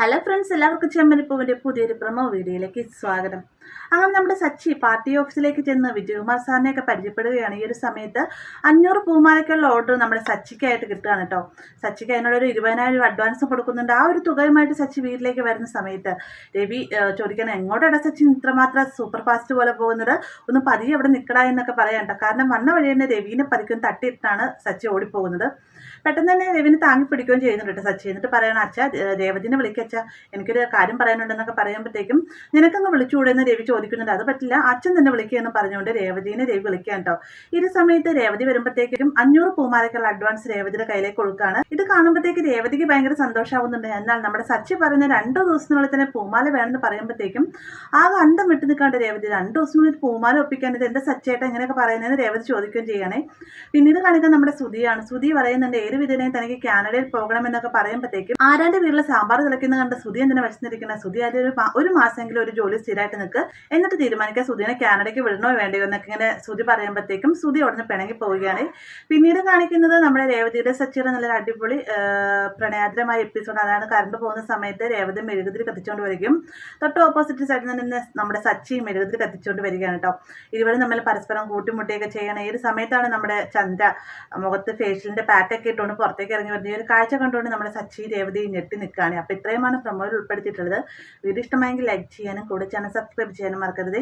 Hello friends, എല്ലാവർക്കും ചെമ്മരിപ്പൂവിൻ്റെ പുതിയൊരു promo വീഡിയോയിലേക്ക് സ്വാഗതം. അങ്ങനെ നമ്മുടെ സച്ചി പാർട്ടി ഓഫീസിലേക്ക് ചെന്ന് വിജയകുമാർ സാറിനെയൊക്കെ പരിചയപ്പെടുകയാണ്. ഈ ഒരു സമയത്ത് 500 പൂമാലയ്ക്കുള്ള ഓർഡർ നമ്മുടെ സച്ചിക്കായിട്ട് കിട്ടുകയാണ് കേട്ടോ. സച്ചിക്ക് അതിനോടൊരു 20,000 അഡ്വാൻസ് കൊടുക്കുന്നുണ്ട്. ആ ഒരു തുകയുമായിട്ട് സച്ചി വീട്ടിലേക്ക് വരുന്ന സമയത്ത് രവി ചോദിക്കണം, എങ്ങോട്ടാണ് സച്ചി ഇത്രമാത്രം സൂപ്പർ ഫാസ്റ്റ് പോലെ പോകുന്നത്, ഒന്ന് പതിയെ അവിടെ നിൽക്കടാ എന്നൊക്കെ പറയാനുണ്ടോ. കാരണം വന്ന വഴി തന്നെ രവിനെ പതിക്കും തട്ടിയിട്ടാണ് സച്ചി ഓടിപ്പോകുന്നത്. പെട്ടെന്ന് തന്നെ രവിനെ താങ്ങി പിടിക്കുകയും ചെയ്യുന്നുണ്ട് കേട്ടോ സച്ചി. എന്നിട്ട് പറയണം, അച്ഛാ രേവതിനെ വിളിക്കച്ച, എനിക്കൊരു കാര്യം പറയാനുണ്ടെന്നൊക്കെ പറയുമ്പോഴത്തേക്കും നിനക്കങ്ങ് വിളിച്ചുകൂടെന്ന് രവി ചോദിക്കുന്നുണ്ട്. അത് പറ്റില്ല, അച്ഛൻ തന്നെ വിളിക്കുകയെന്ന് പറഞ്ഞുകൊണ്ട് രേവതിനെ രവി വിളിക്കാൻ കേട്ടോ. ഈ ഒരു സമയത്ത് രേവതി വരുമ്പോഴത്തേക്കും 500 പൂമാലയ്ക്കുള്ള അഡ്വാൻസ് രേവതിയുടെ കയ്യിലേക്ക് കൊടുക്കുകയാണ്. ഇത് കാണുമ്പോഴത്തേക്ക് രേവതിക്ക് ഭയങ്കര സന്തോഷമാവുന്നുണ്ട്. എന്നാൽ നമ്മുടെ സച്ചി പറയുന്ന 2 ദിവസത്തിനുള്ളിൽ തന്നെ പൂമാല വേണമെന്ന് പറയുമ്പോഴത്തേക്കും ആകെ അന്തം വിട്ടു നിൽക്കാണ്ട് രേവതി 2 ദിവസത്തിനുള്ളിൽ പൂമാല ഒപ്പിക്കാൻ ഇത് എൻ്റെ സച്ചേട്ട എങ്ങനെയൊക്കെ പറയുന്നതെന്ന് രേവതി ചോദിക്കുകയും ചെയ്യണേ. പിന്നീട് കാണിക്കാൻ നമ്മുടെ സുധിയാണ്. സുധി പറയുന്നുണ്ട്, ഏത് വിധേനയും തനിക്ക് കാനഡയിൽ പോകണമെന്നൊക്കെ പറയുമ്പോഴത്തേക്കും ആരാന്റെ വീട്ടിലെ സാമ്പാർ തിളയ്ക്കുന്ന കണ്ട് സുധി എന്തിനാ വിശന്നിരിക്കുന്നത്, സുധി അതിൽ ഒരു മാസമെങ്കിലും ഒരു ജോലി സ്ഥിരമായിട്ട് നിൽക്ക്, എന്നിട്ട് തീരുമാനിക്കുക സുധിനെ കാനഡയ്ക്ക് വിടണോ വേണ്ടയോ എന്നൊക്കെ ഇങ്ങനെ സുധി പറയുമ്പോഴത്തേക്കും സുധി ഉടനെ പിണങ്ങി പോവുകയാണ്. പിന്നീട് കാണിക്കുന്നത് നമ്മുടെ രേവതിയുടെ സച്ചിയുടെ നല്ലൊരു അടിപൊളി പ്രണയാദ്രമായ എപ്പിസോഡ്. അതാണ് കറണ്ട് പോകുന്ന സമയത്ത് രേവതി മെഴുകുതിരി കത്തിച്ചുകൊണ്ട് വരികയും തൊട്ട് ഓപ്പോസിറ്റ് സൈഡിൽ നിന്ന് നമ്മുടെ സച്ചിയും മെഴുകുതിരി കത്തിച്ചുകൊണ്ട് വരികയാണ് കേട്ടോ. ഇരുവരും നമ്മൾ പരസ്പരം കൂട്ടിമുട്ടിയൊക്കെ ചെയ്യണം. ഈ ഒരു സമയത്താണ് നമ്മുടെ ചന്ദ്ര മുഖത്ത് ഫേഷ്യലിന്റെ പാക്കൊക്കെ ഇട്ടുകൊണ്ട് പുറത്തേക്ക് ഇറങ്ങി വരുന്നത്. ഈ ഒരു കാഴ്ച കണ്ടുകൊണ്ട് നമ്മുടെ സച്ചി രേവതി ഞെട്ടി നിൽക്കുകയാണ്. അപ്പോൾ ഇത്രയുമാണ് പ്രൊമോയിൽ ഉൾപ്പെടുത്തിയിട്ടുള്ളത്. വീഡിയോ ഇഷ്ടമായെങ്കിൽ ലൈക്ക് ചെയ്യാനും കൂടെ ചാനൽ സബ്സ്ക്രൈബ് ചെയ്യാനും മറക്കരുത്.